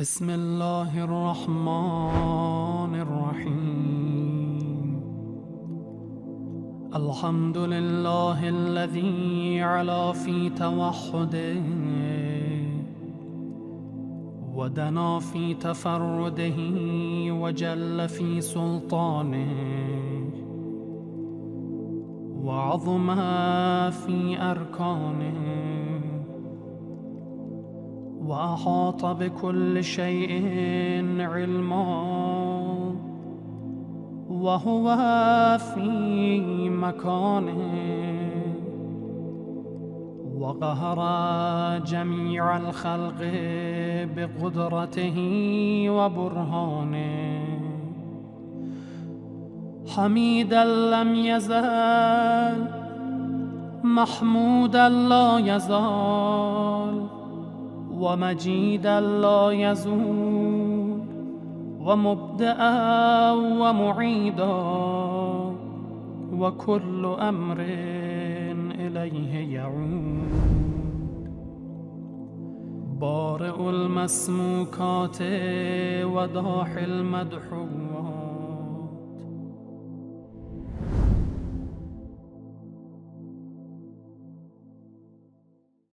بسم الله الرحمن الرحيم. الحمد لله الذي علا في توحده ودنا في تفرده وجل في سلطانه وعظم في أركانه وأحاط بكل شيء علما وهو في مكانه وقهر جميع الخلق بقدرته وبرهانه حميدا لم يزل محمودا لا يزال ومجيدا لا يزول ومبدأ ومعيدا وكل أمر إليه يعود بارئ المسموكات وداحي المدحور